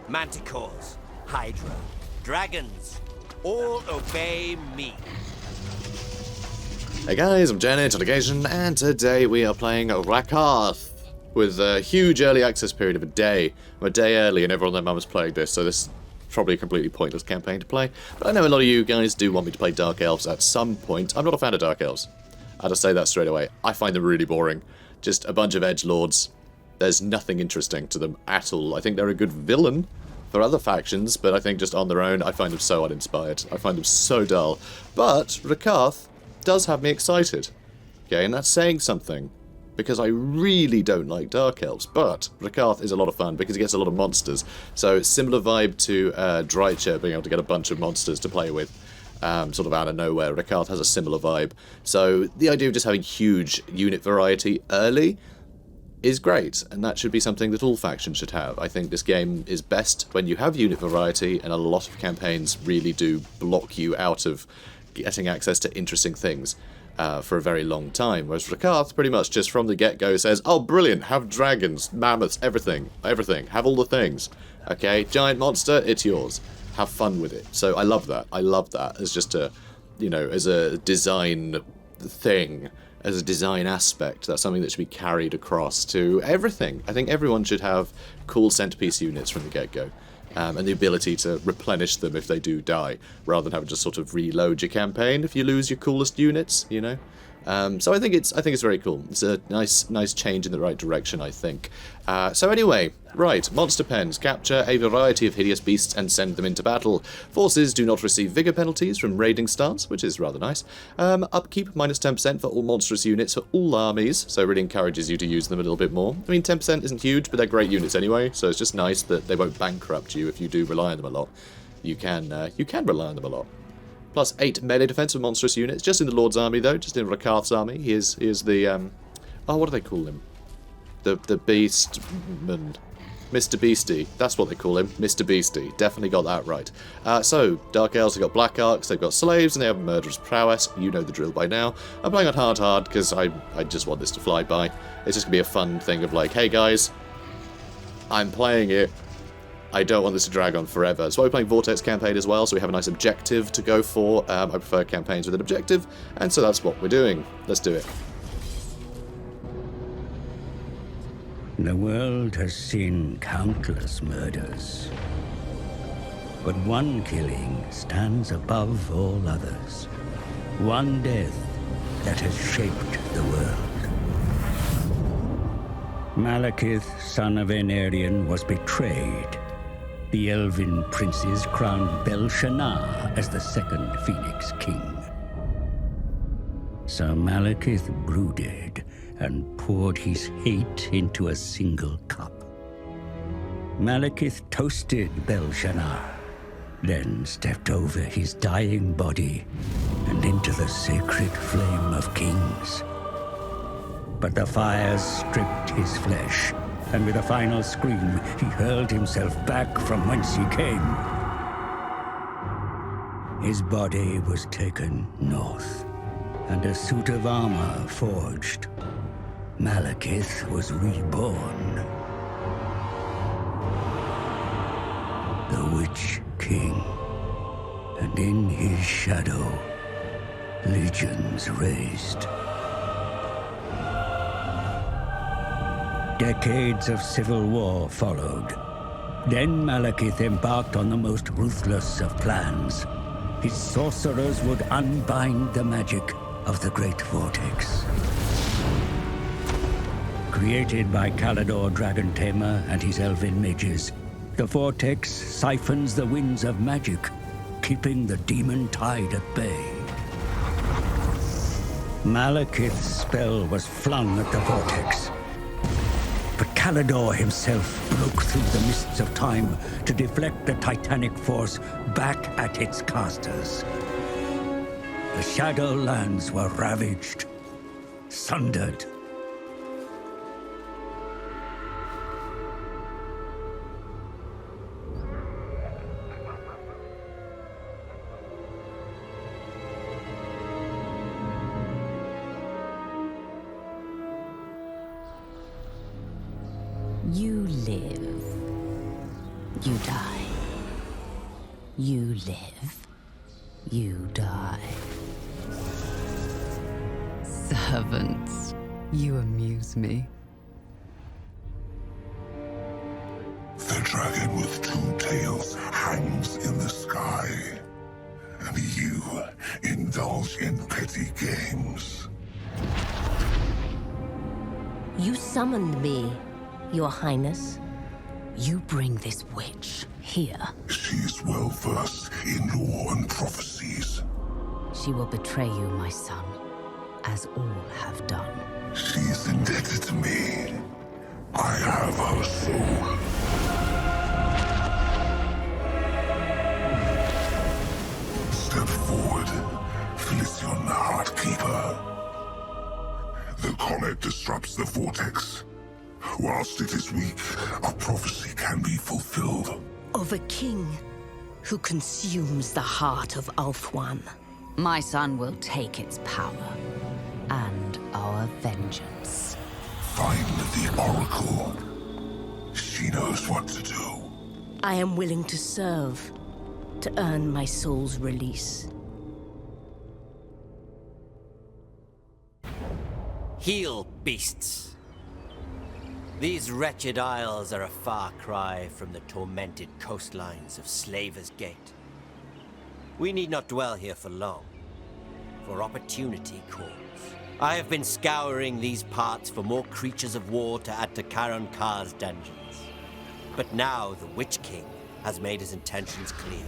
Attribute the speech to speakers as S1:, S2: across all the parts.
S1: manticores, hydra, dragons, all obey me.
S2: Hey guys, I'm Janet on occasion, and today we are playing Rakarth with a huge early access period of a day. I'm a day early and everyone and their mum is playing this, so this is probably a completely pointless campaign to play. But I know a lot of you guys do want me to play Dark Elves at some point. I'm not a fan of Dark Elves. I'll just say that straight away. I find them really boring. Just a bunch of edgelords. There's nothing interesting to them at all. I think they're a good villain for other factions, but I think just on their own, I find them so uninspired. I find them so dull. But Rakarth does have me excited. Okay, and that's saying something, because I really don't like Dark Elves, but Rakarth is a lot of fun because it gets a lot of monsters. So similar vibe to Drycha, being able to get a bunch of monsters to play with, sort of out of nowhere. Rakarth has a similar vibe. So the idea of just having huge unit variety early is great, and that should be something that all factions should have. I think this game is best when you have unit variety, and a lot of campaigns really do block you out of getting access to interesting things for a very long time, whereas Rakarth pretty much just from the get-go says, oh brilliant, have dragons, mammoths, everything, have all the things. Okay, giant monster, it's yours. Have fun with it. So I love that. I love that as just a, you know, as a design thing, as a design aspect. That's something that should be carried across to everything. I think everyone should have cool centerpiece units from the get-go. And the ability to replenish them if they do die, rather than having to sort of reload your campaign if you lose your coolest units, you know. So I think it's very cool. It's a nice change in the right direction, I think. So anyway, right, monster pens. Capture a variety of hideous beasts and send them into battle. Forces do not receive vigor penalties from raiding stance, which is rather nice. Upkeep minus 10% for all monstrous units for all armies, so it really encourages you to use them a little bit more. I mean, 10% isn't huge, but they're great units anyway, so it's just nice that they won't bankrupt you if you do rely on them a lot. You can rely on them a lot. Plus 8 melee defense for monstrous units, just in the Lord's army though, just in Rakarth's army. He is the, oh, what do they call him? The Beastman. Mr. Beastie, that's what they call him, Mr. Beastie. Definitely got that right. So, Dark Elves have got Black Arcs, they've got Slaves, and they have Murderous Prowess. You know the drill by now. I'm playing on hard, because I just want this to fly by. It's just going to be a fun thing of like, hey guys, I'm playing it. I don't want this to drag on forever. So we're playing Vortex Campaign as well, so we have a nice objective to go for. I prefer campaigns with an objective, and so that's what we're doing. Let's do it.
S3: The world has seen countless murders, but one killing stands above all others. One death that has shaped the world. Malekith, son of Anarion, was betrayed. The elven princes crowned Bel-Shannah as the second Phoenix King. Sir Malekith brooded and poured his hate into a single cup. Malekith toasted Bel-Shannah, then stepped over his dying body and into the sacred flame of kings. But the fires stripped his flesh, and with a final scream, he hurled himself back from whence he came. His body was taken north, and a suit of armor forged. Malekith was reborn. The Witch King, and in his shadow, legions raised. Decades of civil war followed. Then Malekith embarked on the most ruthless of plans. His sorcerers would unbind the magic of the Great Vortex. Created by Caledor Dragon Tamer and his elven mages, the Vortex siphons the winds of magic, keeping the demon tide at bay. Malekith's spell was flung at the Vortex, but Caledor himself broke through the mists of time to deflect the titanic force back at its casters. The Shadowlands were ravaged, sundered.
S4: You live. You die. You live. You die. Servants, you amuse me.
S5: The dragon with two tails hangs in the sky, and you indulge in petty games.
S4: You summoned me, Your Highness. You bring this witch here.
S5: She's well versed in lore and prophecies.
S4: She will betray you, my son, as all have done.
S5: She's indebted to me. I have her soul. Step forward, Felicion Heartkeeper. The comet disrupts the vortex. Whilst it is weak, a prophecy can be fulfilled.
S4: Of a king who consumes the heart of Ulthuan. My son will take its power and our vengeance.
S5: Find the Oracle. She knows what to do.
S4: I am willing to serve, to earn my soul's release.
S1: Heal, beasts. These wretched isles are a far cry from the tormented coastlines of Slaver's Gate. We need not dwell here for long, for opportunity calls. I have been scouring these parts for more creatures of war to add to Karond Kar's dungeons. But now the Witch King has made his intentions clear.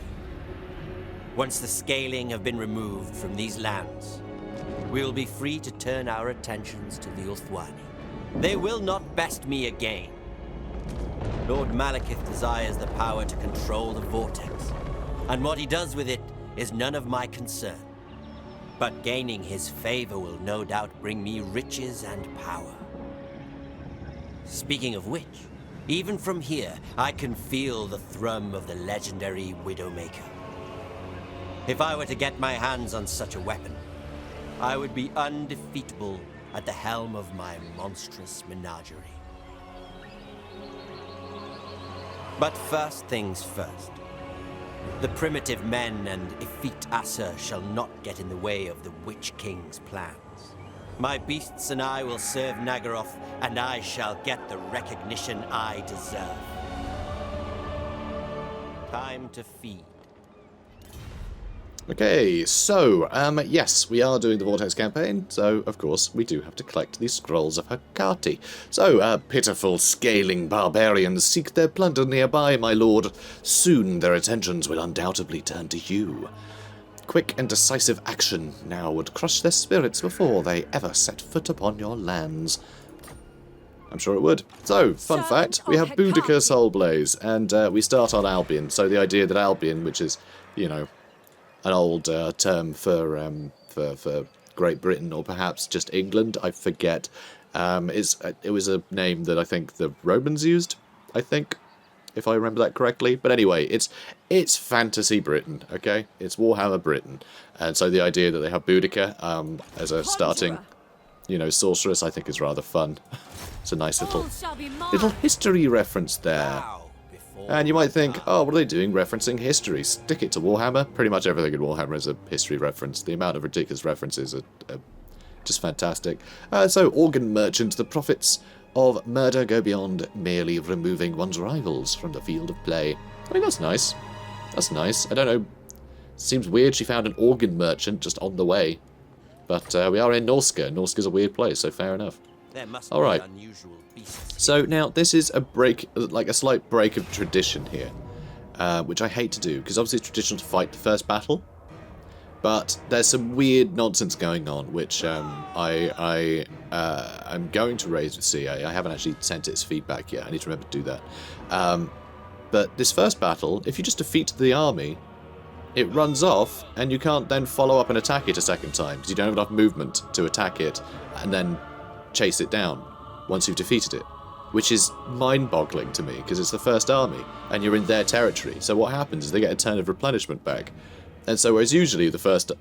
S1: Once the scaling have been removed from these lands, we will be free to turn our attentions to the Ulthuani. They will not best me again. Lord Malekith desires the power to control the vortex, and what he does with it is none of my concern. But gaining his favor will no doubt bring me riches and power. Speaking of which, even from here, I can feel the thrum of the legendary Widowmaker. If I were to get my hands on such a weapon, I would be undefeatable at the helm of my monstrous menagerie. But first things first. The primitive men and effete Aser shall not get in the way of the Witch King's plans. My beasts and I will serve Nagaroth, and I shall get the recognition I deserve. Time to feed.
S2: Okay, so, yes, we are doing the Vortex Campaign, so, of course, we do have to collect the Scrolls of Hecate. So, pitiful scaling barbarians seek their plunder nearby, my lord. Soon their attentions will undoubtedly turn to you. Quick and decisive action now would crush their spirits before they ever set foot upon your lands. I'm sure it would. So, fun fact, we have Boudica Soulblaze, and we start on Albion, so the idea that Albion, which is, you know, an old term for Great Britain, or perhaps just England, I forget. It was a name that I think the Romans used, I think, if I remember that correctly. But anyway, it's fantasy Britain, okay? It's Warhammer Britain. And so the idea that they have Boudica as a starting, you know, sorceress, I think is rather fun. It's a nice little history reference there. And you might think, oh, what are they doing referencing history? Stick it to Warhammer. Pretty much everything in Warhammer is a history reference. The amount of ridiculous references are just fantastic. So, Organ Merchant, the profits of murder go beyond merely removing one's rivals from the field of play. I mean, that's nice. That's nice. I don't know. Seems weird she found an Organ Merchant just on the way. But we are in Norska. Norska's a weird place, so fair enough. All right. So now this is a break, like a slight break of tradition here, which I hate to do because obviously it's traditional to fight the first battle, but there's some weird nonsense going on which I'm going to raise with CA. I haven't actually sent its feedback yet. I need to remember to do that. But this first battle, if you just defeat the army, it runs off and you can't then follow up and attack it a second time because you don't have enough movement to attack it and then chase it down once you've defeated it, which is mind-boggling to me because it's the first army and you're in their territory. So what happens is they get a turn of replenishment back, and so whereas usually the first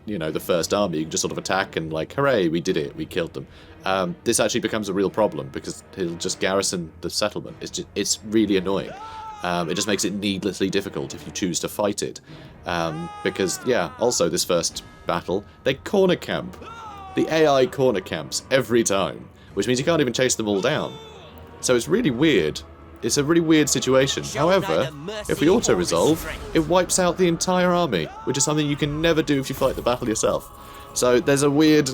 S2: army you can just sort of attack and like, hooray, we did it, we killed them. This actually becomes a real problem because he'll just garrison the settlement. It's really annoying. It just makes it needlessly difficult if you choose to fight it. Because, yeah, also this first battle, they corner camp. The AI corner camps every time, which means you can't even chase them all down. So it's really weird. It's a really weird situation. However, if we auto-resolve, it wipes out the entire army, which is something you can never do if you fight the battle yourself. So there's a weird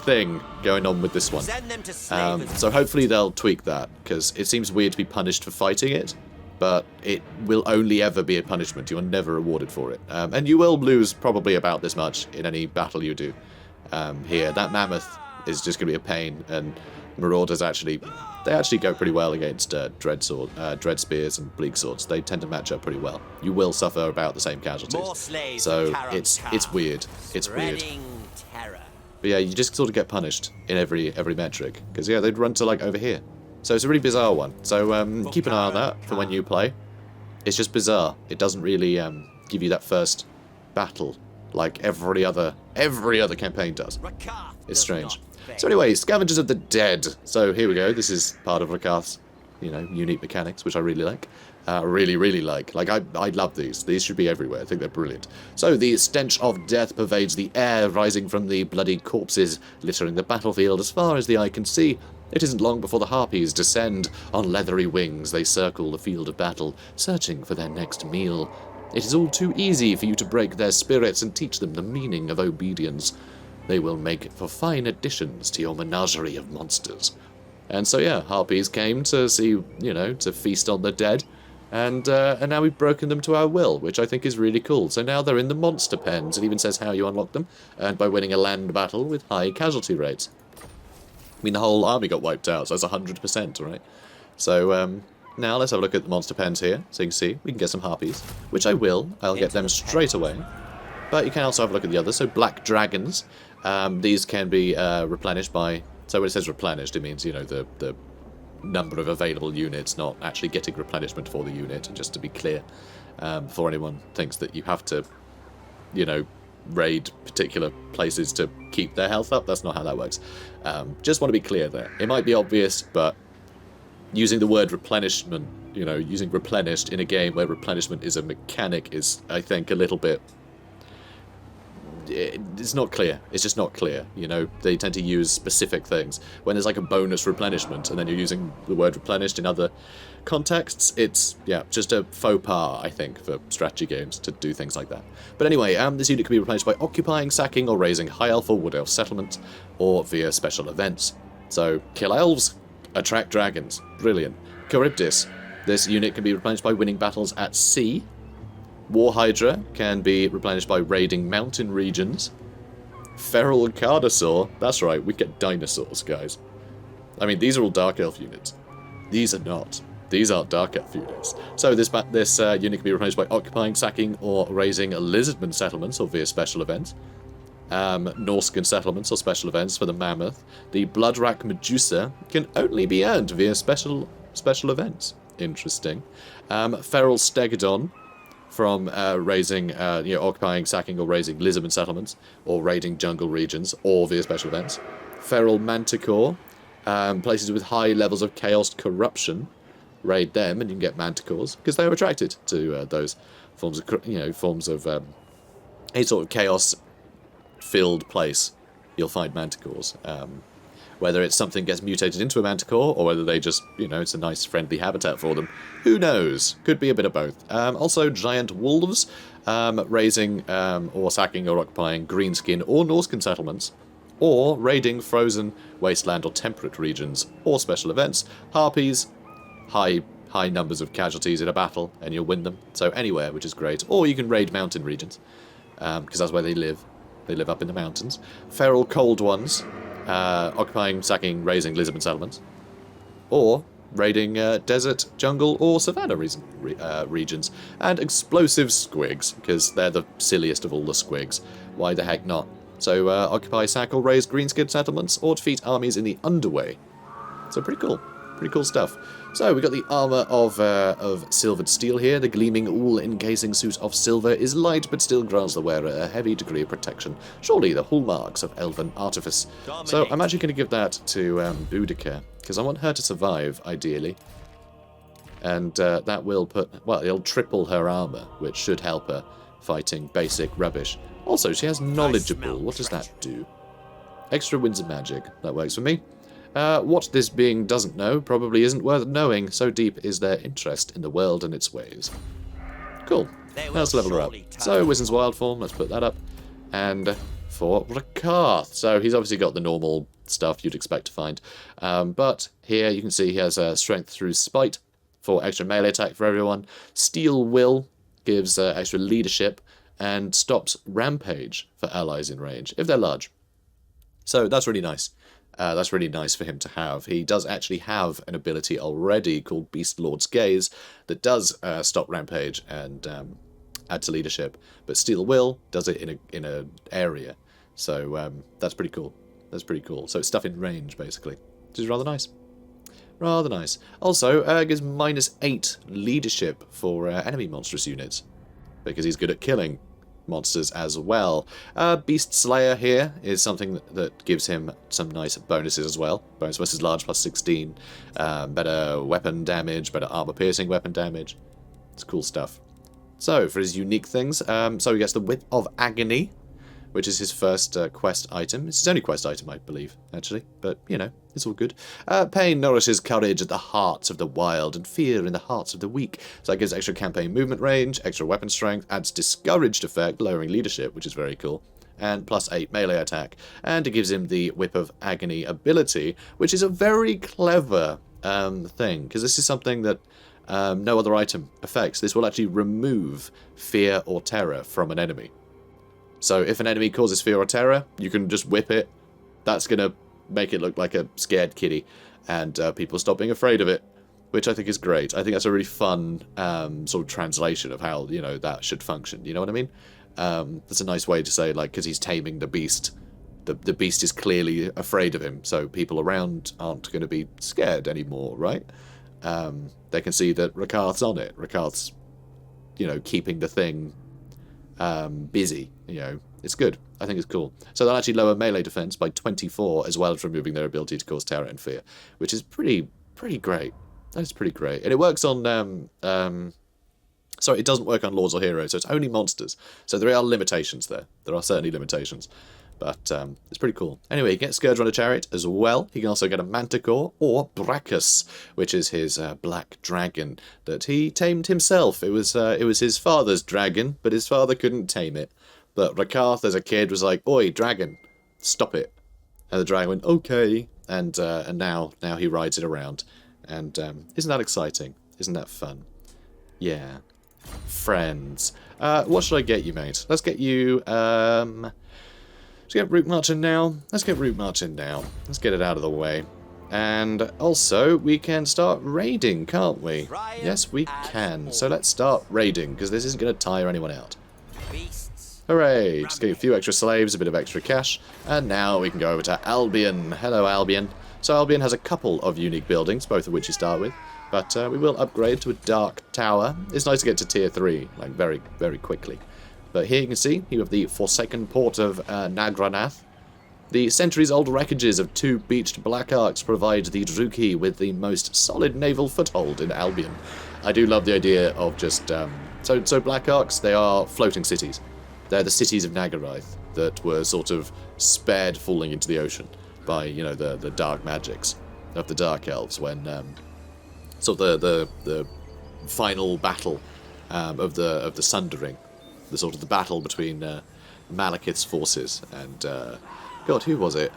S2: thing going on with this one. So hopefully they'll tweak that, because it seems weird to be punished for fighting it, but it will only ever be a punishment. You are never rewarded for it. And you will lose probably about this much in any battle you do here. That mammoth is just going to be a pain, and Marauders actually go pretty well against dread spears and bleak swords. They tend to match up pretty well. You will suffer about the same casualties. So it's weird. It's weird. But yeah, you just sort of get punished in every metric, because yeah, they'd run to like over here. So it's a really bizarre one. So keep an eye on that for when you play. It's just bizarre. It doesn't really give you that first battle like every other campaign does. It's strange. So anyway, Scavengers of the Dead. So here we go. This is part of Rakarth's, unique mechanics, which I really like. Really like. Like, I love these. These should be everywhere. I think they're brilliant. So the stench of death pervades the air, rising from the bloody corpses littering the battlefield as far as the eye can see. It isn't long before the harpies descend. On leathery wings, they circle the field of battle, searching for their next meal. It is all too easy for you to break their spirits and teach them the meaning of obedience. They will make for fine additions to your menagerie of monsters. And so yeah, harpies came to see, to feast on the dead, and now we've broken them to our will, which I think is really cool. So now they're in the monster pens. It even says how you unlock them, and by winning a land battle with high casualty rates. I mean, the whole army got wiped out, so that's 100%, right? So now let's have a look at the monster pens here, so you can see we can get some harpies, which I will. I'll get them straight away. But you can also have a look at the others. So black dragons. These can be replenished by... So when it says replenished, it means, the number of available units, not actually getting replenishment for the unit, just to be clear. Before anyone thinks that you have to, raid particular places to keep their health up. That's not how that works. Just want to be clear there. It might be obvious, but using the word replenishment, using replenished in a game where replenishment is a mechanic is, I think, a little bit... It's not clear. It's just not clear. They tend to use specific things. When there's like a bonus replenishment and then you're using the word replenished in other contexts, it's, just a faux pas, I think, for strategy games to do things like that. But anyway, this unit can be replenished by occupying, sacking, or raising high elf or wood elf settlements, or via special events. So, kill elves, attract dragons. Brilliant. Charybdis. This unit can be replenished by winning battles at sea. War Hydra can be replenished by raiding mountain regions. Feral Carnosaur. That's right, we get dinosaurs, guys. I mean, these are all Dark Elf units. These are not. These are Dark Elf units. So this unit can be replenished by occupying, sacking, or raising lizardman settlements, or via special events. Norscan settlements or special events for the Mammoth. The Bloodrack Medusa can only be earned via special events. Interesting. Feral Stegodon from occupying, sacking, or raising lizardman settlements, or raiding jungle regions, or via special events. Feral Manticore, places with high levels of chaos corruption. Raid them, and you can get manticores because they are attracted to those forms of any sort of chaos-filled place. You'll find manticores. Whether it's something gets mutated into a manticore, or whether they just, it's a nice friendly habitat for them. Who knows? Could be a bit of both. Also, giant wolves, raising or sacking or occupying greenskin or Norscan settlements, or raiding frozen wasteland or temperate regions, or special events. Harpies, high numbers of casualties in a battle, and you'll win them. So anywhere, which is great. Or you can raid mountain regions, because that's where they live. They live up in the mountains. Feral cold ones. Occupying, sacking, raising lizardman settlements, or raiding desert, jungle, or savanna regions, and explosive squigs, because they're the silliest of all the squigs. Why the heck not? So occupy, sack, or raise greenskin settlements, or defeat armies in the underway. So pretty cool stuff. So we got the armor of silvered steel here. The gleaming all-encasing suit of silver is light, but still grants the wearer a heavy degree of protection. Surely the hallmarks of elven artifice. So I'm actually going to give that to Boudica, because I want her to survive, ideally. And that will put... Well, it'll triple her armor, which should help her fighting basic rubbish. Also, she has knowledgeable. What does that do? Extra winds of magic. That works for me. What this being doesn't know probably isn't worth knowing, so deep is their interest in the world and its ways. Cool. Let's level her up. So, Wisdom's Wild Form, let's put that up. And for Rakarth. So, he's obviously got the normal stuff you'd expect to find. But here you can see he has Strength through Spite for extra melee attack for everyone. Steel Will gives extra leadership and stops Rampage for allies in range, if they're large. So, that's really nice. That's really nice for him to have. He does actually have an ability already called Beastlord's Gaze that does stop Rampage and add to leadership, but Steel Will does it in a area. So that's pretty cool. That's pretty cool. So it's stuff in range basically, which is rather nice. Rather nice. Also gives -8 leadership for enemy monstrous units because he's good at killing monsters as well. Beast Slayer here is something that gives him some nice bonuses as well. Bonus versus large plus 16. Better weapon damage, better armor piercing weapon damage. It's cool stuff. So for his unique things, so he gets the Whip of Agony, which is his first quest item. It's his only quest item, I believe, actually. But, you know, it's all good. Pain nourishes courage at the hearts of the wild and fear in the hearts of the weak. So that gives extra campaign movement range, extra weapon strength, adds discouraged effect, lowering leadership, which is very cool, and +8 melee attack. And it gives him the Whip of Agony ability, which is a very clever thing, because this is something that no other item affects. This will actually remove fear or terror from an enemy. So if an enemy causes fear or terror, you can just whip it. That's going to make it look like a scared kitty, and people stop being afraid of it, which I think is great. I think that's a really fun sort of translation of how, you know, that should function. You know what I mean? That's a nice way to say, like, because he's taming the beast. The beast is clearly afraid of him, so people around aren't going to be scared anymore, right? They can see that Rakarth's on it. Rakarth's, you know, keeping the thing busy. You know, it's good. I think it's cool. So they'll actually lower melee defense by 24, as well as removing their ability to cause terror and fear, which is pretty great. That is pretty great. And it works on sorry, it doesn't work on lords or heroes, so it's only monsters. So there are limitations there. There are certainly limitations. But it's pretty cool. Anyway, he gets Scourge on a Chariot as well. He can also get a Manticore or Brachus, which is his black dragon that he tamed himself. It was his father's dragon, but his father couldn't tame it. But Rakarth, as a kid, was like, "Oi, dragon, stop it!" And the dragon went, "Okay." And now he rides it around. And isn't that exciting? Isn't that fun? Yeah. Friends. What should I get you, mate? Let's get you. Let's get Root March in now. Let's get Root March in now. Let's get it out of the way. And also, we can start raiding, can't we? Yes, we can. So let's start raiding, because this isn't going to tire anyone out. Hooray! Just getting a few extra slaves, a bit of extra cash. And now we can go over to Albion. Hello, Albion. So Albion has a couple of unique buildings, both of which you start with. But we will upgrade to a Dark Tower. It's nice to get to Tier 3, like, very, very quickly. But here you can see, you have the Forsaken Port of Nagranath. The centuries-old wreckages of 2 beached Black Arks provide the Druki with the most solid naval foothold in Albion. I do love the idea of just... So Black Arks, they are floating cities. They're the cities of Nagarath that were sort of spared falling into the ocean by, you know, the dark magics of the Dark Elves when... sort of the final battle of the Sundering. The sort of the battle between Malekith's forces and God, who was it?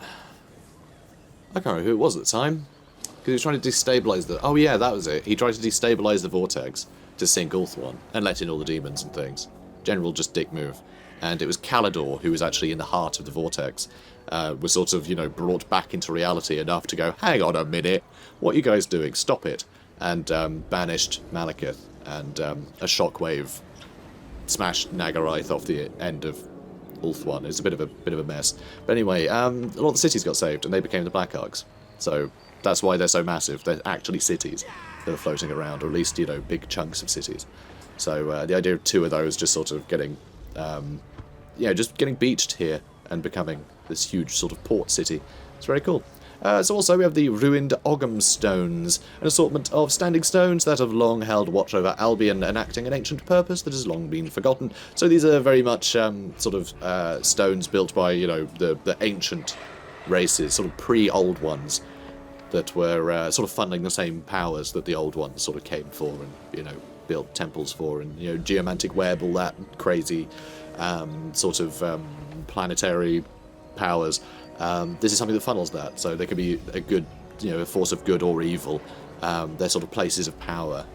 S2: I can't remember who it was at the time. Because he was trying to destabilize the... Oh yeah, that was it. He tried to destabilize the vortex to sink Ulthuan and let in all the demons and things. General just dick move. And it was Caledor who was actually in the heart of the vortex. Was sort of, you know, brought back into reality enough to go, hang on a minute, what are you guys doing? Stop it. And banished Malekith. And a shockwave smashed Nagarath off the end of Ulthuan. It's a bit of a mess. But anyway, a lot of the cities got saved, and they became the Black Arks. So that's why they're so massive. They're actually cities that are floating around, or at least, you know, big chunks of cities. So the idea of 2 of those just sort of getting, just getting beached here and becoming this huge sort of port city. It's very cool. So also we have the Ruined Ogham Stones, an assortment of standing stones that have long held watch over Albion, enacting an ancient purpose that has long been forgotten. So these are very much sort of stones built by, you know, the ancient races, sort of pre-old ones, that were sort of funding the same powers that the old ones sort of came for and, you know, built temples for, and, you know, geomantic web, all that crazy sort of planetary powers. This is something that funnels that, so they could be a good, you know, a force of good or evil. They're sort of places of power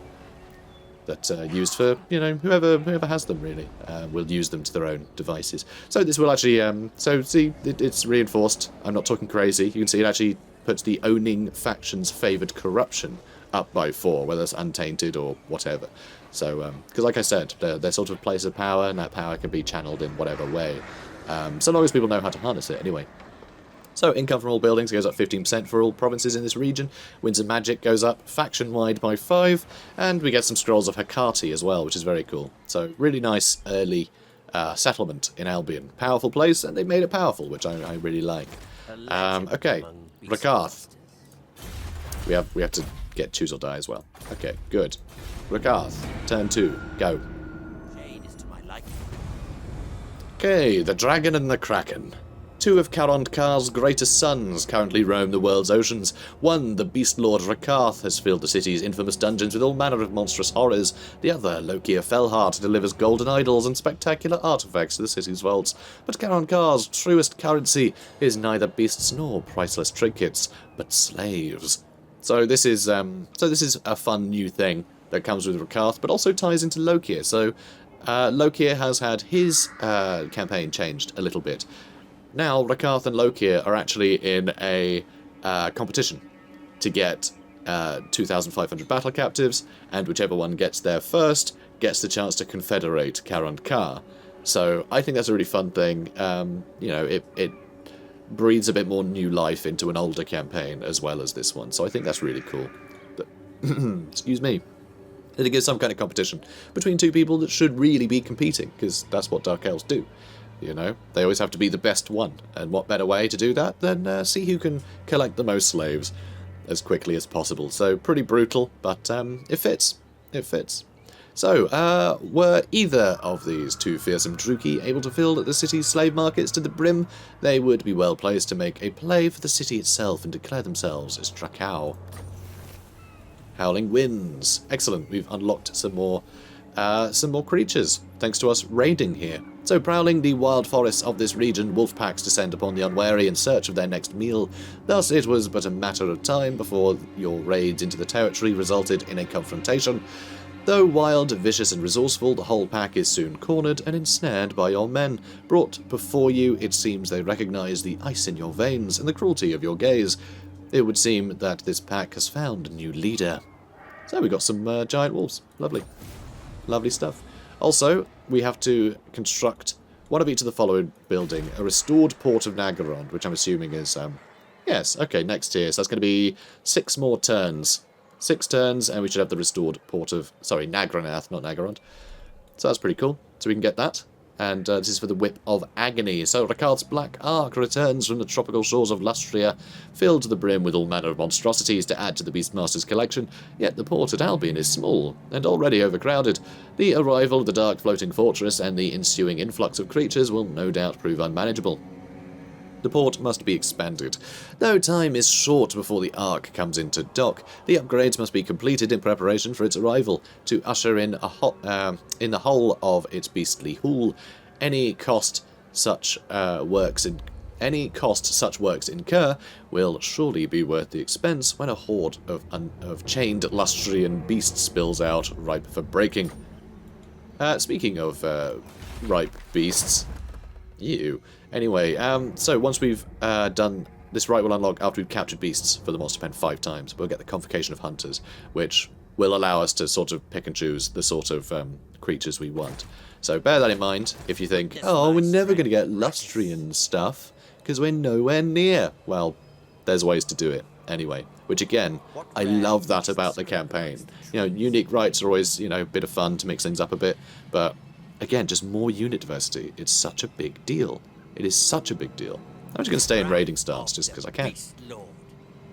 S2: that are used for, you know, whoever has them, really, will use them to their own devices. So this will actually, so see, it's reinforced. I'm not talking crazy. You can see it actually puts the owning faction's favoured corruption up by 4, whether it's untainted or whatever. So, because like I said, they're sort of a place of power, and that power can be channeled in whatever way. So long as people know how to harness it, anyway. So, income from all buildings goes up 15% for all provinces in this region. Winds of Magic goes up faction-wide by 5, and we get some Scrolls of Hecate as well, which is very cool. So, really nice early settlement in Albion. Powerful place, and they made it powerful, which I really like. Okay, Rakarth. We have to get choose or die as well. Okay, good. Rakarth, turn 2, go. Okay, the Dragon and the Kraken. 2 of Karond Kar's greatest sons currently roam the world's oceans. One, the Beastlord Rakarth, has filled the city's infamous dungeons with all manner of monstrous horrors. The other, Lokia Fellheart, delivers golden idols and spectacular artifacts to the city's vaults. But Karond Kar's truest currency is neither beasts nor priceless trinkets, but slaves. So this is a fun new thing that comes with Rakarth, but also ties into Lokia. So Lokia has had his campaign changed a little bit. Now, Rakarth and Lokia are actually in a competition to get 2,500 battle captives, and whichever one gets there first gets the chance to confederate Karond Kar. So I think that's a really fun thing. You know, it breathes a bit more new life into an older campaign as well as this one. So I think that's really cool. But, excuse me. It gives some kind of competition between 2 people that should really be competing, because that's what Dark Elves do. You know, they always have to be the best one, and what better way to do that than see who can collect the most slaves as quickly as possible. So, pretty brutal, but it fits. It fits. So, were either of these 2 fearsome Druki able to fill the city's slave markets to the brim, they would be well placed to make a play for the city itself and declare themselves as Drycha. Howling Winds. Excellent, we've unlocked some more creatures, thanks to us raiding here. So, prowling the wild forests of this region, wolf packs descend upon the unwary in search of their next meal. Thus, it was but a matter of time before your raids into the territory resulted in a confrontation. Though wild, vicious and resourceful, the whole pack is soon cornered and ensnared by your men. Brought before you, it seems they recognize the ice in your veins and the cruelty of your gaze. It would seem that this pack has found a new leader. So, we got some giant wolves. Lovely. Lovely stuff. Also, we have to construct one of each of the following building. A restored port of Naggarond, which I'm assuming is, yes, okay, next tier. So that's going to be 6 more turns. 6 turns, and we should have the restored port of, sorry, Nagranath, not Naggarond. So that's pretty cool. So we can get that. And this is for the Whip of Agony. So Rakarth's Black Ark returns from the tropical shores of Lustria, filled to the brim with all manner of monstrosities to add to the Beastmaster's collection, yet the port at Albion is small, and already overcrowded. The arrival of the dark floating fortress and the ensuing influx of creatures will no doubt prove unmanageable. The port must be expanded. Though time is short before the Ark comes into dock, the upgrades must be completed in preparation for its arrival, to usher in in the whole of its beastly haul. Any cost such works incur will surely be worth the expense when a horde of chained Lustrian beasts spills out, ripe for breaking. Speaking of ripe beasts, ew. Anyway, so once we've done this, right will unlock after we've captured beasts for the monster pen 5 times. We'll get the Convocation of Hunters, which will allow us to sort of pick and choose the sort of creatures we want. So bear that in mind if you think, oh, we're never going to get Lustrian stuff because we're nowhere near. Well, there's ways to do it anyway, which again, I love that about the campaign. You know, unique rights are always, you know, a bit of fun to mix things up a bit, but again, just more unit diversity. It's such a big deal. It is such a big deal. I'm just going to stay in raiding stance just because I can.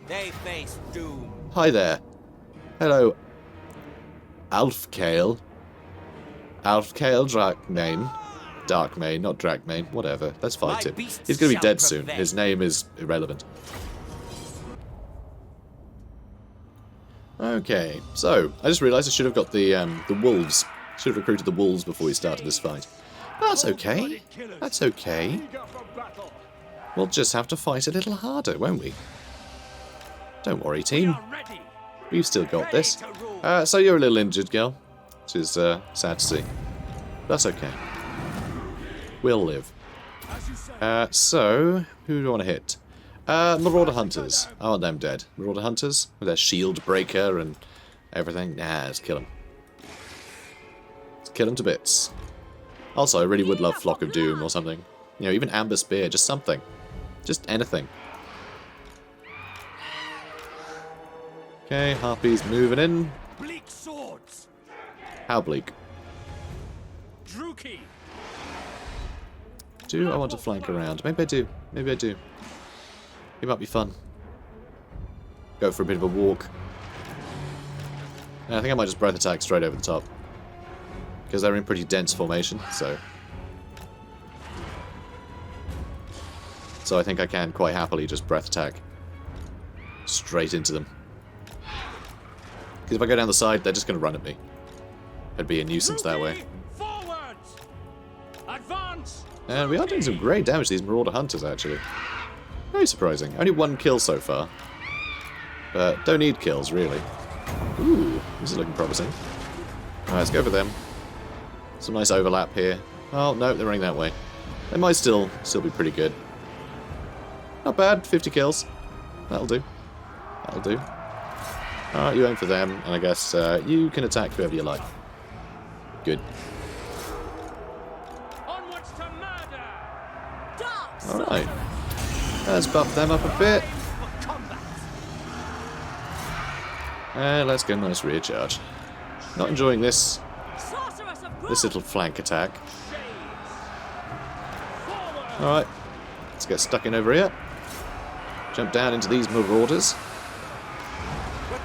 S1: They face doom.
S2: Hi there. Hello. Alfkale. Alfkale Drakmane. Darkmane, not Drakmane. Whatever. Let's fight him. He's going to be dead soon. His name is irrelevant. Okay, so I just realised I should have got the wolves. Should have recruited the wolves before we started this fight. That's okay. That's okay. We'll just have to fight a little harder, won't we? Don't worry, team. We've still got this. So you're a little injured, girl, which is sad to see. That's okay. We'll live. So who do I want to hit? Marauder Hunters. I want them dead. Marauder Hunters with their shield breaker and everything. Nah, let's kill them. Let's kill them to bits. Also, I really would love Flock of Doom or something. You know, even Amber Spear, just something. Just anything. Okay, Harpy's moving in.
S3: Bleak swords.
S2: How bleak?
S3: Druki.
S2: Do I want to flank around? Maybe I do. Maybe I do. It might be fun. Go for a bit of a walk. I think I might just breath attack straight over the top. Because they're in pretty dense formation, so... So I think I can quite happily just breath attack straight into them. Because if I go down the side, they're just going to run at me. It'd be a nuisance that way.
S3: Forwards. Advance.
S2: And we are doing some great damage to these Marauder Hunters, actually. Very surprising. Only one kill so far. But don't need kills, really. Ooh, this is looking promising. Alright, let's go for them. Some nice overlap here. Oh, no, they're running that way. They might still be pretty good. Not bad, 50 kills. That'll do. That'll do. Alright, you aim for them, and I guess you can attack whoever you like. Good.
S3: Onwards to murder.
S2: Alright. Let's buff them up a bit. And let's get a nice rear charge. Not enjoying this little flank attack. Alright. Let's get stuck in over here. Jump down into these marauders.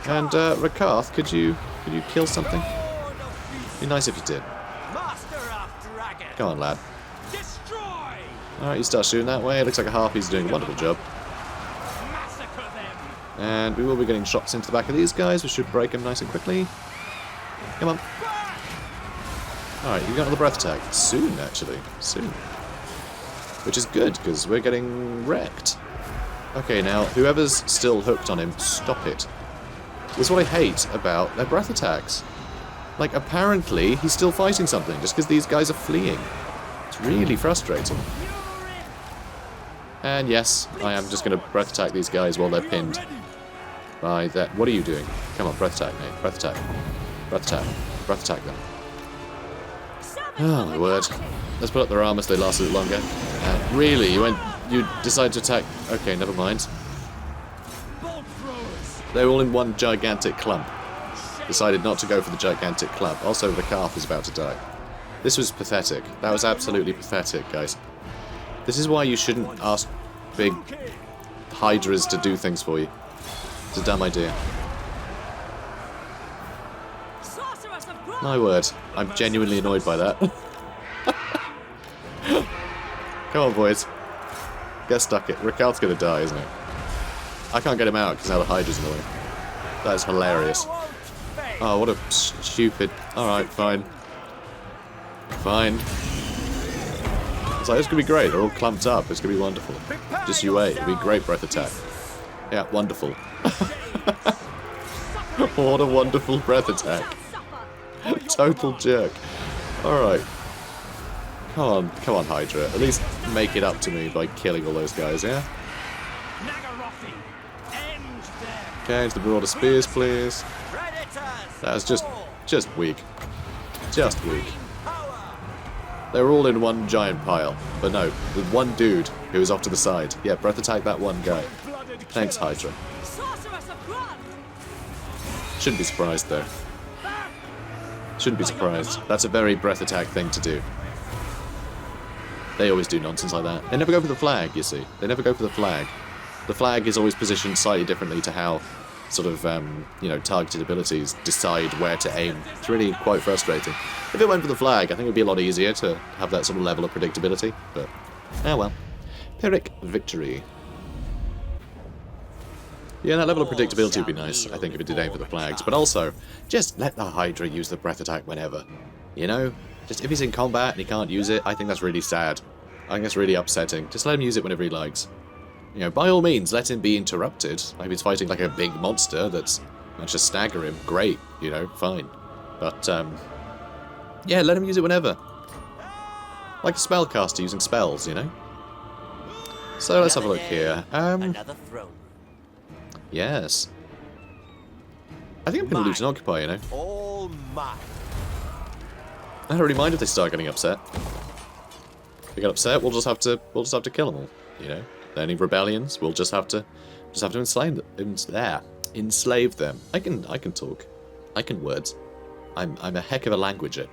S2: And Rakarth, could you kill something? Be nice if you did. Come on, lad. Alright, you start shooting that way. It looks like a Harpy's doing a wonderful job. And we will be getting shots into the back of these guys. We should break them nice and quickly. Come on. Alright, you got another breath attack. Soon, actually. Soon. Which is good, because we're getting wrecked. Okay, now, whoever's still hooked on him, stop it. This is what I hate about their breath attacks. Like, apparently, he's still fighting something, just because these guys are fleeing. It's really frustrating. And yes, I am just going to breath attack these guys while they're pinned by that. What are you doing? Come on, breath attack, mate. Breath attack. Breath attack. Breath attack them. Oh, my word. Let's put up their armor so they last a bit longer. Really? You decided to attack... Okay, never mind. They're all in one gigantic clump. Decided not to go for the gigantic clump. Also, the calf is about to die. This was pathetic. That was absolutely pathetic, guys. This is why you shouldn't ask big hydras to do things for you. It's a dumb idea. My word, I'm genuinely annoyed by that. Come on, boys. Get stuck it. Rakarth's gonna die, isn't it? I can't get him out because now the hydra's in the way. That is hilarious. Oh, what a stupid... Alright, fine. Fine. It's like, it's gonna be great. They're all clumped up. It's gonna be wonderful. Just you wait. It'll be great breath attack. Yeah, wonderful. What a wonderful breath attack. Total jerk. Alright. Come on, Hydra. At least make it up to me by killing all those guys, yeah? Okay, into the Marauder Spears, please. That was just weak. Just weak. They were all in one giant pile. But no, with one dude who was off to the side. Yeah, breath attack that one guy. Thanks, Hydra. Shouldn't be surprised, though. Shouldn't be surprised. That's a very breath attack thing to do. They always do nonsense like that. They never go for the flag, you see. They never go for the flag. The flag is always positioned slightly differently to how sort of, you know, targeted abilities decide where to aim. It's really quite frustrating. If it went for the flag, I think it would be a lot easier to have that sort of level of predictability, but, oh well. Pyrrhic Victory. Yeah, that level of predictability would be nice, I think, if it did aim for the flags. But also, just let the Hydra use the breath attack whenever. You know? Just if he's in combat and he can't use it, I think that's really sad. I think that's really upsetting. Just let him use it whenever he likes. You know, by all means, let him be interrupted. Like, if he's fighting like a big monster that's managed to stagger him, great, you know, fine. But, yeah, let him use it whenever. Like a spellcaster using spells, you know? So let's have a look here.
S1: Another throne.
S2: Yes. I think I'm going to loot and occupy, you know.
S1: All mine.
S2: I don't really mind if they start getting upset. If they get upset, we'll just have to kill them all, you know. Any rebellions, we'll just have to enslave them. I can talk. I can words. I'm a heck of a languager.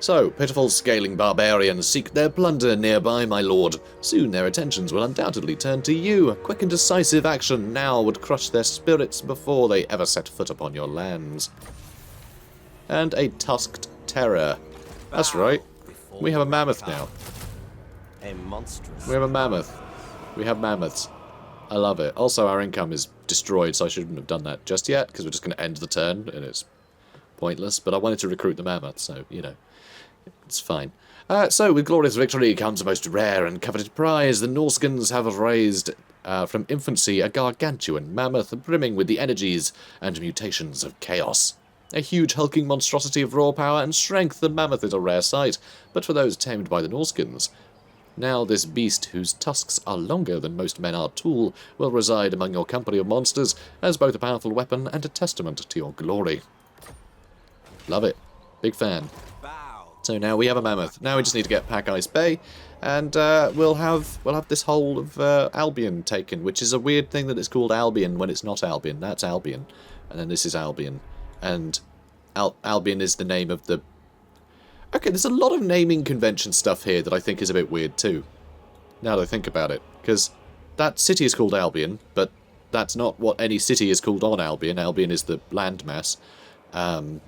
S2: So, pitiful scaling barbarians seek their plunder nearby, my lord. Soon their attentions will undoubtedly turn to you. Quick and decisive action now would crush their spirits before they ever set foot upon your lands. And a tusked terror. That's right. We have a mammoth now.
S1: A monstrous.
S2: We have a mammoth. We have mammoths. I love it. Also, our income is destroyed, so I shouldn't have done that just yet, because we're just going to end the turn, and it's pointless. But I wanted to recruit the mammoth, so, you know, it's fine. So, with glorious victory comes a most rare and coveted prize. The Norskins have raised, from infancy, a gargantuan mammoth brimming with the energies and mutations of chaos. A huge hulking monstrosity of raw power and strength, the mammoth is a rare sight, but for those tamed by the Norskins. Now this beast, whose tusks are longer than most men are tall, will reside among your company of monsters as both a powerful weapon and a testament to your glory. Love it. Big fan. So now we have a mammoth. Now we just need to get Pack Ice Bay, and we'll have this whole of Albion taken, which is a weird thing that it's called Albion when it's not Albion. That's Albion, and then this is Albion, and Albion is the name of the. Okay, there's a lot of naming convention stuff here that I think is a bit weird too, now that I think about it. Because that city is called Albion, but that's not what any city is called on Albion. Albion is the landmass,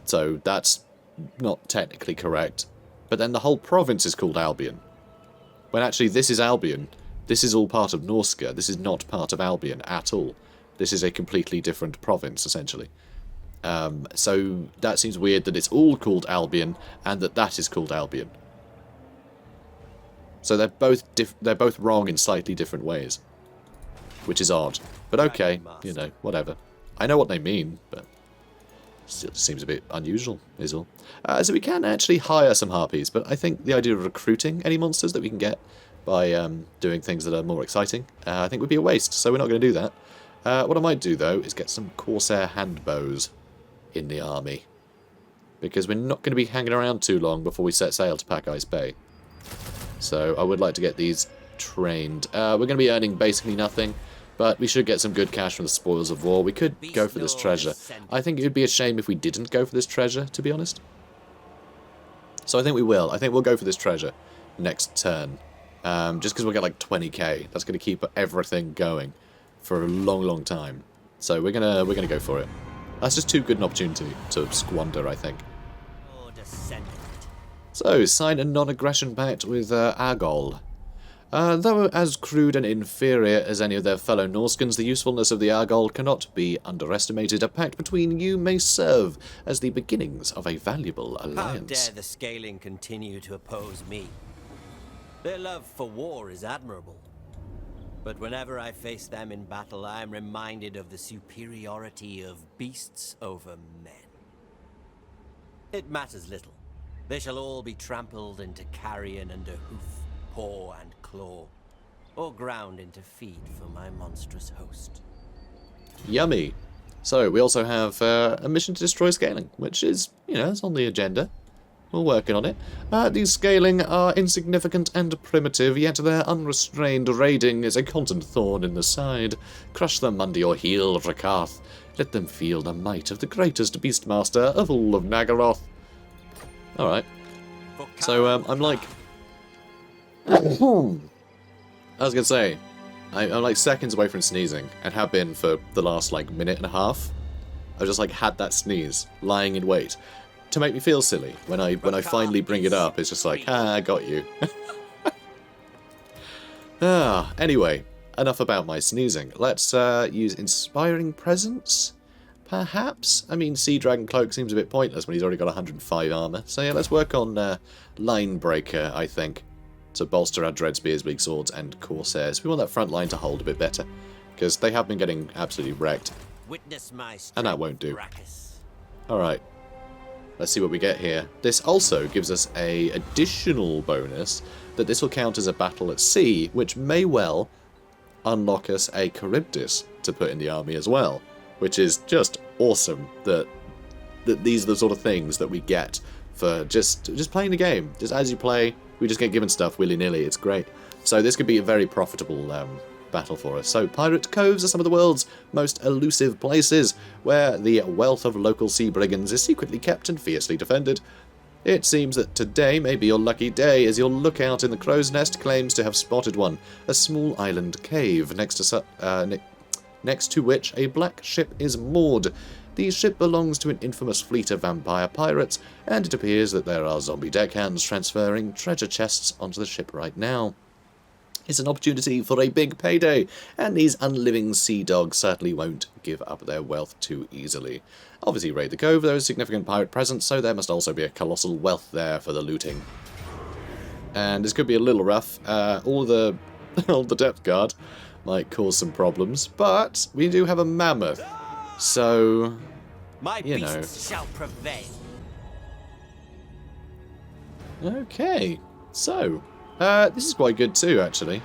S2: so that's not technically correct. But then the whole province is called Albion. When actually this is Albion, this is all part of Norska, this is not part of Albion at all. This is a completely different province, essentially. So that seems weird that it's all called Albion and that is called Albion. So they're both wrong in slightly different ways, which is odd. But okay, you know, whatever. I know what they mean, but still seems a bit unusual, is all. So we can actually hire some harpies, but I think the idea of recruiting any monsters that we can get by doing things that are more exciting, I think would be a waste. So we're not going to do that. What I might do though is get some Corsair handbows in the army, because we're not going to be hanging around too long before we set sail to Pack Ice Bay. So I would like to get these trained. We're going to be earning basically nothing, but we should get some good cash from the spoils of war. We could go for this treasure. I think it would be a shame if we didn't go for this treasure, to be honest. So I think we will. I think we'll go for this treasure next turn, just because we'll get like 20k. That's going to keep everything going for a long, long time. So we're gonna go for it. That's just too good an opportunity to squander, I think. So, sign a non-aggression pact with Argol. Though as crude and inferior as any of their fellow Norskins, the usefulness of the Argol cannot be underestimated. A pact between you may serve as the beginnings of a valuable alliance.
S1: How dare the scaling continue to oppose me? Their love for war is admirable. But whenever I face them in battle, I am reminded of the superiority of beasts over men. It matters little. They shall all be trampled into carrion under hoof, paw, and claw, or ground into feed for my monstrous host.
S2: Yummy. So, we also have a mission to destroy scaling, which is, you know, it's on the agenda. We're working on it. These scaling are insignificant and primitive, yet their unrestrained raiding is a constant thorn in the side. Crush them under your heel, Rakarth. Let them feel the might of the greatest beastmaster of all of Nagaroth. Alright. So, I'm like... I was gonna say, I'm like seconds away from sneezing, and have been for the last like minute and a half. I just like had that sneeze lying in wait to make me feel silly. When I finally bring it up, it's just like, ah, I got you. Anyway, enough about my sneezing. Let's use Inspiring Presence, perhaps? I mean, Sea Dragon Cloak seems a bit pointless when he's already got 105 armor. So yeah, let's work on Line Breaker, I think, to bolster our Dreadspears, Big Swords, and Corsairs. We want that front line to hold a bit better, because they have been getting absolutely wrecked.
S1: Witness my strength,
S2: And that won't do.
S1: Rakarth.
S2: Alright, let's see what we get here. This also gives us a additional bonus that this will count as a battle at sea, which may well unlock us a Charybdis to put in the army as well, which is just awesome that these are the sort of things that we get for just playing the game. Just as you play, we just get given stuff willy-nilly. It's great. So this could be a very profitable battle for us. So pirate coves are some of the world's most elusive places, where the wealth of local sea brigands is secretly kept and fiercely defended. It seems that today may be your lucky day, as your lookout in the crow's nest claims to have spotted one, a small island cave next to which a black ship is moored. The ship belongs to an infamous fleet of vampire pirates, and it appears that there are zombie deckhands transferring treasure chests onto the ship right now. It's an opportunity for a big payday, and these unliving sea dogs certainly won't give up their wealth too easily. Obviously, raid the cove, there is significant pirate presence, so there must also be a colossal wealth there for the looting. And this could be a little rough. All the depth guard might cause some problems, but we do have a mammoth, so
S1: My
S2: you know.
S1: beasts shall prevail.
S2: Okay, so this is quite good too, actually,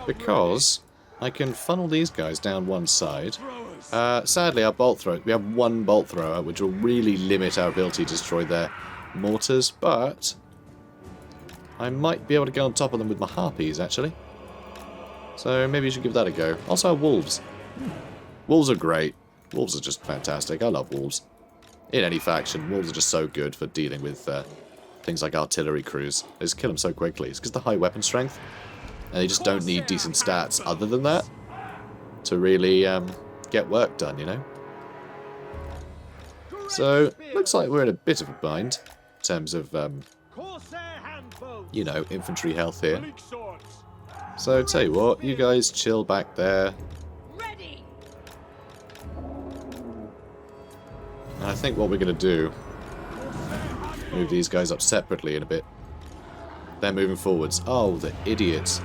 S2: because I can funnel these guys down one side. Sadly, our bolt thrower, we have one bolt thrower, which will really limit our ability to destroy their mortars, but I might be able to get on top of them with my harpies, actually. So maybe you should give that a go. Also, our wolves. Wolves are great. Wolves are just fantastic. I love wolves. In any faction, wolves are just so good for dealing with things like artillery crews. They just kill them so quickly. It's because the high weapon strength, and they just don't need decent stats other than that to really get work done, you know? So, looks like we're in a bit of a bind in terms of, you know, infantry health here. So, tell you what, you guys chill back there. And I think what we're going to do, move these guys up separately in a bit. They're moving forwards. Oh, the idiots.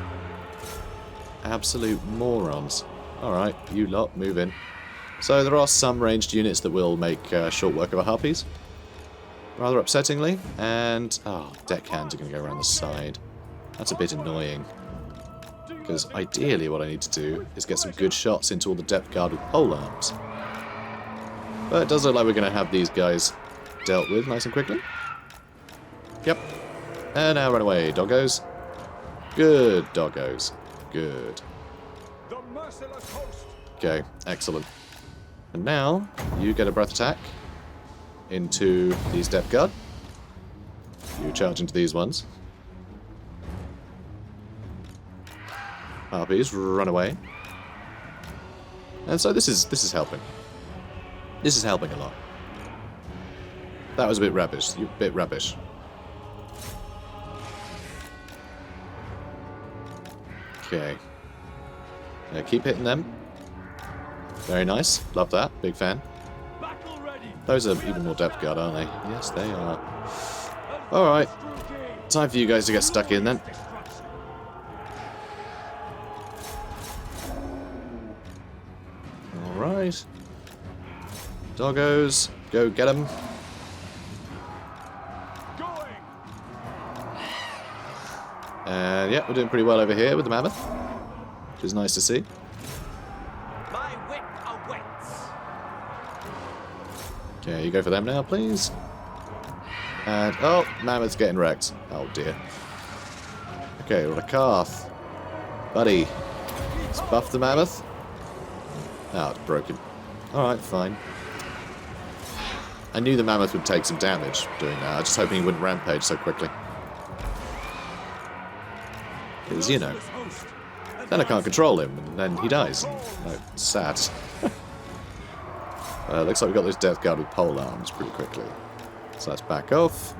S2: Absolute morons. Alright, you lot, move in. So there are some ranged units that will make short work of our harpies. Rather upsettingly. And, oh, deckhands are going to go around the side. That's a bit annoying. Because ideally what I need to do is get some good shots into all the depth guard with pole arms. But it does look like we're going to have these guys dealt with nice and quickly. Yep. And now run away, doggos. Good, doggos. Good. Okay, excellent. And now, you get a breath attack into these depth guard. You charge into these ones. Harpies, run away. And so this is helping. This is helping a lot. That was a bit rubbish. A bit rubbish. Okay. Keep hitting them. Very nice. Love that. Big fan. Those are even more depth guard, aren't they? Yes, they are. Alright. Time for you guys to get stuck in then. Alright. Doggos, go get them. And yeah, we're doing pretty well over here with the mammoth, which is nice to see.
S1: My wit awaits.
S2: Okay, you go for them now, please. And oh, mammoth's getting wrecked. Oh dear. Okay, Rakarth, buddy, let's buff the mammoth. Oh, it's broken. All right, fine. I knew the mammoth would take some damage doing that. I was just hoping he wouldn't rampage so quickly. Because, you know, Then I can't control him, and then he dies. Oh, sad. Looks like we got this Death Guard with pole arms pretty quickly. So let's back off.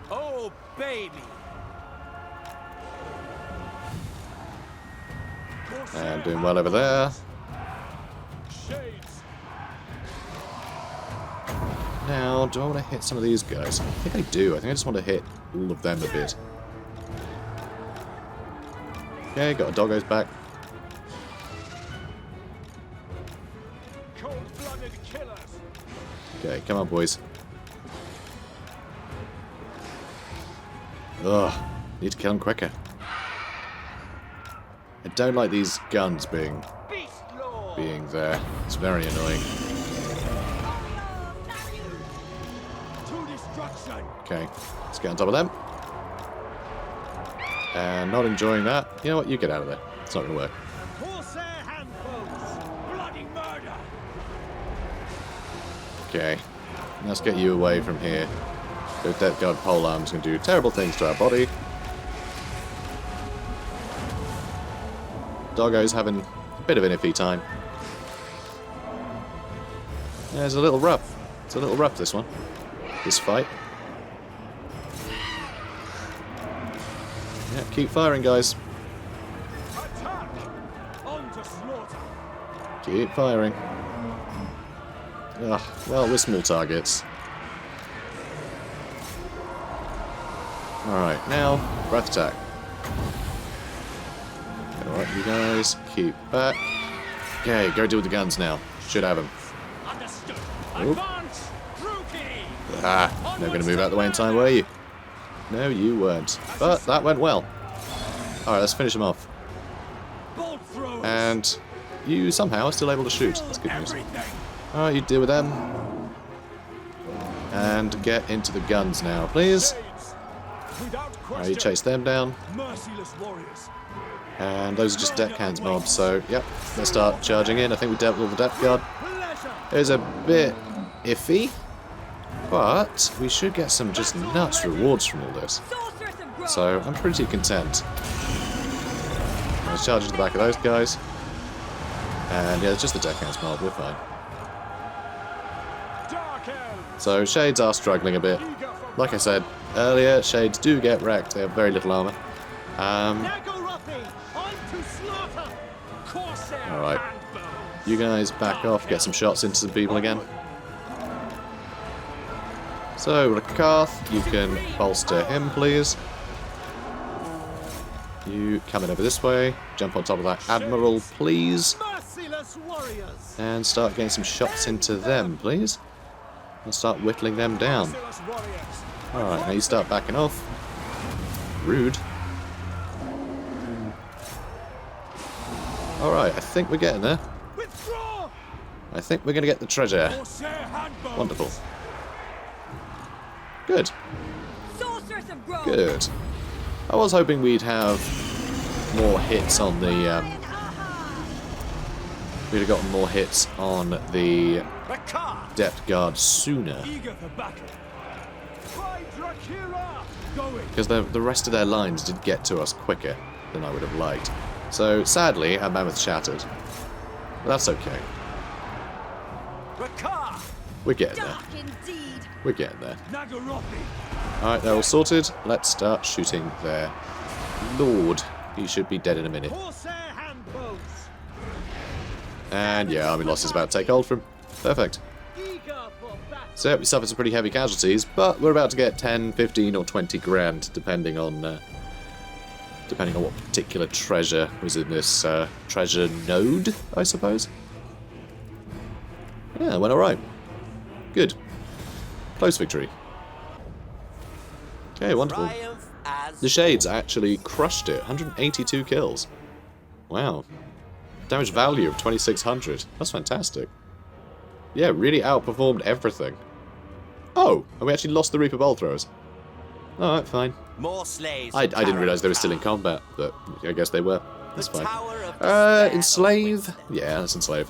S1: Oh, baby!
S2: And doing well over there. Now, do I want to hit some of these guys? I think I do. I think I just want to hit all of them a bit. Okay, got a doggo's back.
S6: Cold-blooded killers.
S2: Okay, come on, boys. Ugh, need to kill them quicker. I don't like these guns being there. It's very annoying. Okay, let's get on top of them. And not enjoying that. You know what? You get out of there. It's not going to work. Okay, let's get you away from here. The Death Guard polearm's going to do terrible things to our body. Doggo's having a bit of an iffy time. Yeah, it's a little rough. It's a little rough, this one. This fight. Yeah, keep firing, guys. Keep firing. Ugh, well, we're small targets. Alright, now, breath attack. Alright, you guys, keep back. Okay, go deal with the guns now. Should have them. Ah, never going to move out the way in time, were you? No, you weren't. But that went well. Alright, let's finish them off. And you somehow are still able to shoot. That's good news. Alright, you deal with them. And get into the guns now, please. Alright, you chase them down. And those are just deckhands mobs, so yep, let's start charging in. I think we dealt with all the Death Guard. It was a bit iffy, but we should get some just nuts rewards from all this. So I'm pretty content. Let's charge into the back of those guys. And yeah, it's just the deckhands mob, we're fine. So Shades are struggling a bit. Like I said earlier, Shades do get wrecked, they have very little armor. Alright. You guys back off, get some shots into some people again. So, Rakarth, you can bolster him, please. You coming over this way. Jump on top of that Admiral, please. And start getting some shots into them, please. And start whittling them down. Alright, now you start backing off. Rude. Alright, I think we're getting there. I think we're going to get the treasure. Wonderful. Good. Good. I was hoping we'd have more hits on the... we'd have gotten more hits on the Depth Guard sooner. Because the rest of their lines did get to us quicker than I would have liked. So, sadly, our mammoth shattered. But that's okay. We're getting there. We're getting there. Alright, they're all sorted. Let's start shooting their lord. He should be dead in a minute. And yeah, army loss is about to take hold from him. Perfect. So we suffered some pretty heavy casualties, but we're about to get 10, 15 or 20 grand, depending on what particular treasure was in this treasure node, I suppose. Yeah, it went alright. Good. Close victory. Okay, wonderful. The Shades actually crushed it. 182 kills. Wow. Damage value of 2600. That's fantastic. Yeah, really outperformed everything. Oh, and we actually lost the Reaper Bolt Throwers. Alright, fine.
S1: More slaves.
S2: I didn't realise they were still in combat, but I guess they were. That's fine. Enslave? Yeah, let's enslave.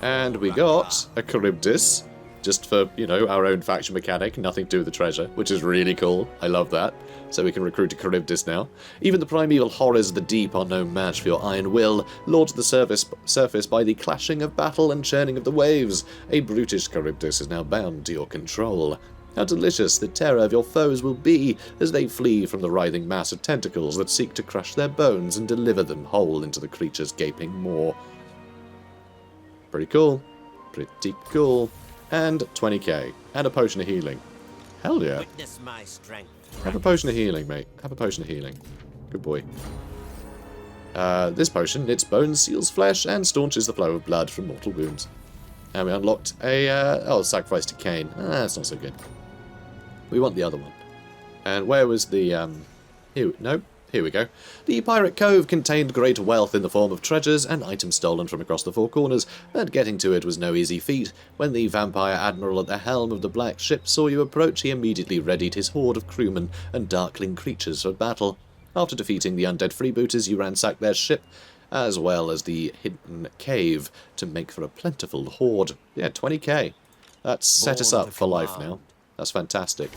S2: And we got a Charybdis just for, you know, our own faction mechanic, nothing to do with the treasure, which is really cool. I love that. So we can recruit to Charybdis now. Even the primeval horrors of the deep are no match for your iron will, lords of the surface by the clashing of battle and churning of the waves. A brutish Charybdis is now bound to your control. How delicious the terror of your foes will be as they flee from the writhing mass of tentacles that seek to crush their bones and deliver them whole into the creature's gaping maw. Pretty cool. Pretty cool. And 20k. And a potion of healing. Hell yeah.
S1: Witness my strength.
S2: Have a potion of healing, mate. Have a potion of healing. Good boy. This potion knits bones, seals flesh, and staunches the flow of blood from mortal wounds. And we unlocked a, sacrifice to Cain. That's not so good. We want the other one. And where was the, here we go. The pirate cove contained great wealth in the form of treasures and items stolen from across the four corners, but getting to it was no easy feat. When the vampire admiral at the helm of the black ship saw you approach, he immediately readied his horde of crewmen and darkling creatures for battle. After defeating the undead freebooters, you ransacked their ship, as well as the hidden cave, to make for a plentiful hoard. Yeah, 20k. That's set us up for life now. That's fantastic.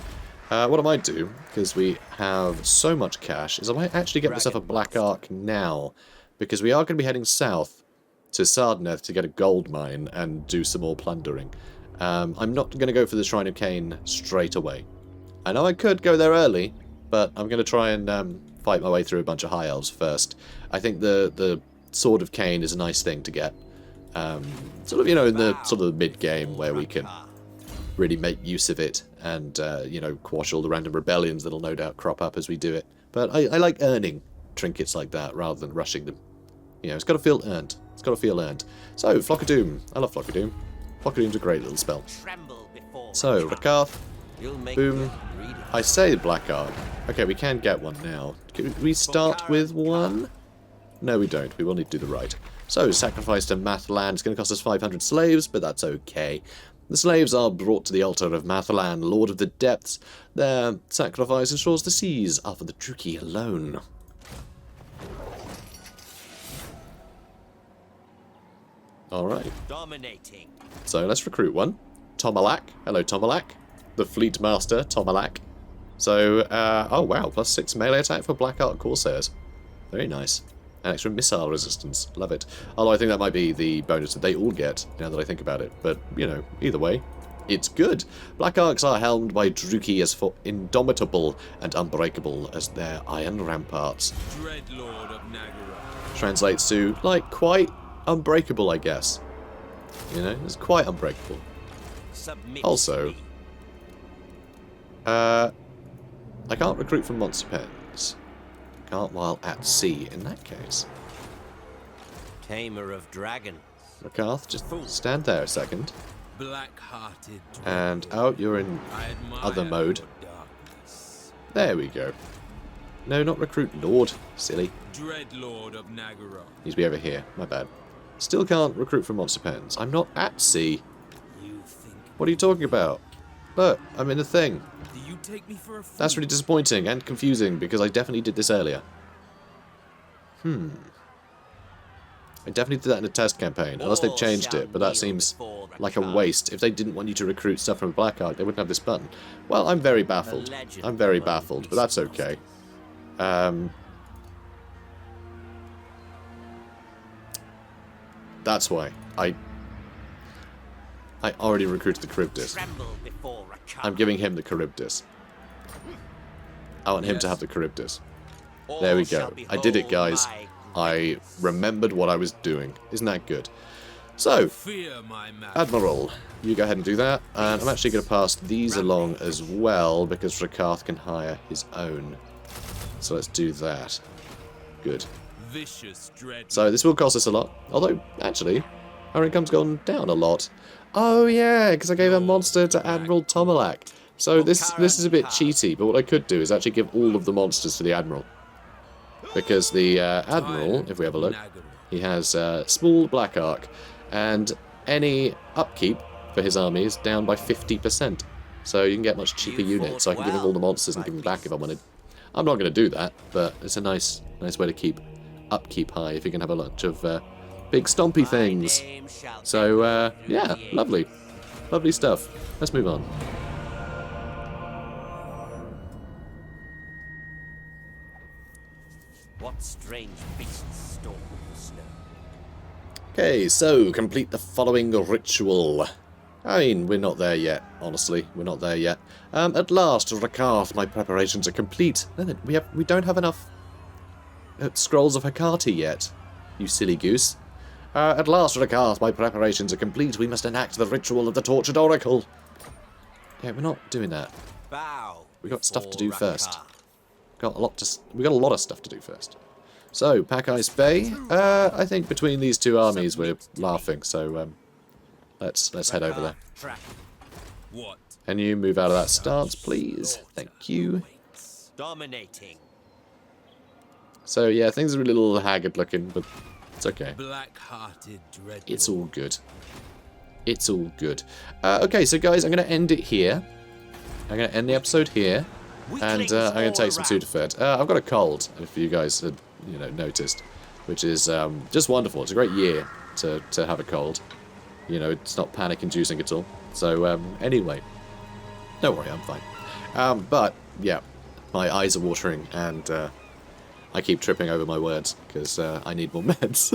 S2: What I might do, because we have so much cash, is I might actually get myself a Black Ark now, because we are going to be heading south to Sardneth to get a gold mine and do some more plundering. I'm not going to go for the Shrine of Cain straight away. I know I could go there early, but I'm going to try and fight my way through a bunch of High Elves first. I think the Sword of Cain is a nice thing to get. Sort of, you know, in the sort of the mid-game where we can really make use of it and, you know, quash all the random rebellions that'll no doubt crop up as we do it. But I like earning trinkets like that rather than rushing them. You know, it's got to feel earned. It's got to feel earned. So, Flock of Doom. I love Flock of Doom. Flock of Doom's a great little spell. So, Rakarth. Boom. I say Black Ark. Okay, we can get one now. Can we start with one? No, we don't. We will need to do the right. So, sacrifice to Mathalan is going to cost us 500 slaves, but that's okay. The slaves are brought to the altar of Mathalan, Lord of the Depths. Their sacrifice ensures the seas are for the Druchii alone. Alright.
S1: Dominating.
S2: So let's recruit one. Tomalak. Hello, Tomalak. The Fleet Master, Tomalak. So, oh wow, +6 melee attack for Black Ark Corsairs. Very nice. And extra missile resistance. Love it. Although I think that might be the bonus that they all get, now that I think about it. But, you know, either way, it's good. Black Arks are helmed by Druchii as for indomitable and unbreakable as their iron ramparts.
S6: Dreadlord of Nagara.
S2: Translates to, like, quite unbreakable, I guess. You know, it's quite unbreakable.
S1: Submit
S2: Also, I can't recruit from monster pens. Can't while at sea in that case.
S1: Tamer of dragons.
S2: Rakarth, just stand there a second.
S6: Black-hearted.
S2: And out, you're in other mode. There we go. No, not recruit Lord. Silly.
S6: Dreadlord of Nagara.
S2: Needs to be over here. My bad. Still can't recruit from monster pens. I'm not at sea. What are you talking about? Look, I'm in the thing.
S6: Do you take me for a fool?
S2: That's really disappointing and confusing because I definitely did this earlier. I definitely did that in a test campaign, unless they've changed it, but that seems like a waste. If they didn't want you to recruit stuff from a Black Ark, they wouldn't have this button. Well, I'm very baffled. I'm very baffled, but that's okay. That's why. I already recruited the Charybdis. I'm giving him the Charybdis. I want him to have the Charybdis. There we go. I did it, guys. I remembered what I was doing. Isn't that good? So, Admiral, you go ahead and do that. And I'm actually going to pass these along as well, because Rakarth can hire his own. So let's do that. Good. So this will cost us a lot. Although, actually, our income's gone down a lot. Oh yeah, because I gave a monster to Admiral Tomalak. So this is a bit cheaty, but what I could do is actually give all of the monsters to the Admiral. Because the Admiral, if we have a look, he has small Black Ark, and any upkeep for his army is down by 50%. So you can get much cheaper units, so I can give him all the monsters and give him back if I wanted. I'm not going to do that, but it's a nice way to keep upkeep high if you can have a bunch of big stompy things. So, yeah, lovely. Lovely stuff. Let's move on.
S1: What strange beasts storm the snow?
S2: Okay, so complete the following ritual. I mean, we're not there yet, honestly. We're not there yet. At last, Rakarth, my preparations are complete. We don't have enough scrolls of Hecate yet, you silly goose. At last, Rakarth, my preparations are complete. We must enact the ritual of the tortured oracle. Yeah, we're not doing that.
S1: Bow.
S2: We got stuff to do
S1: before
S2: first.
S1: Rakarth.
S2: We got a lot of stuff to do first. So, Pack Ice Bay. I think between these two armies we're laughing. So, let's head over there.
S6: Track. What?
S2: Can you move out of that stance, please? Thank you.
S1: Dominating.
S2: So yeah, things are a little haggard looking, but it's okay.
S6: Black-hearted dread.
S2: It's all good. It's all good. Okay, so guys, I'm going to end it here. I'm going to end the episode here. And I'm going to take some Sudafed. I've got a cold, if you guys had, noticed. Which is just wonderful. It's a great year to have a cold. It's not panic-inducing at all. So, anyway. Don't worry, I'm fine. But, yeah, my eyes are watering, and I keep tripping over my words, because I need more meds.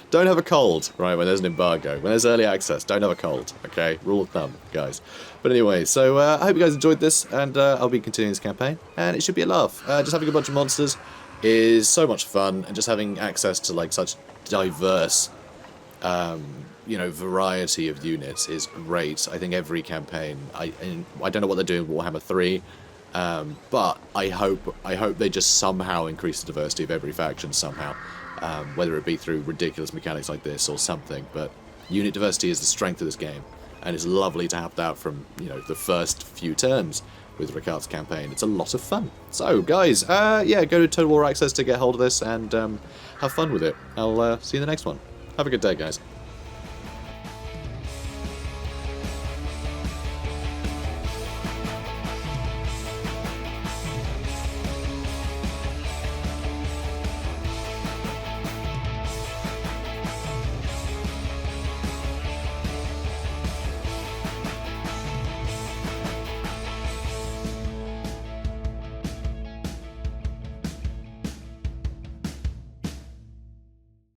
S2: Don't have a cold, right, when there's an embargo. When there's early access, don't have a cold, okay? Rule of thumb, guys. But anyway, so I hope you guys enjoyed this, and I'll be continuing this campaign, and it should be a laugh. Just having a bunch of monsters is so much fun, and just having access to, like, such diverse, variety of units is great. I think every campaign, I don't know what they're doing with Warhammer 3, but I hope they just somehow increase the diversity of every faction somehow, whether it be through ridiculous mechanics like this or something. But unit diversity is the strength of this game, and it's lovely to have that from the first few turns with Rakarth's campaign. It's a lot of fun. So guys, yeah, go to Total War Access to get hold of this and have fun with it. I'll see you in the next one. Have a good day, guys.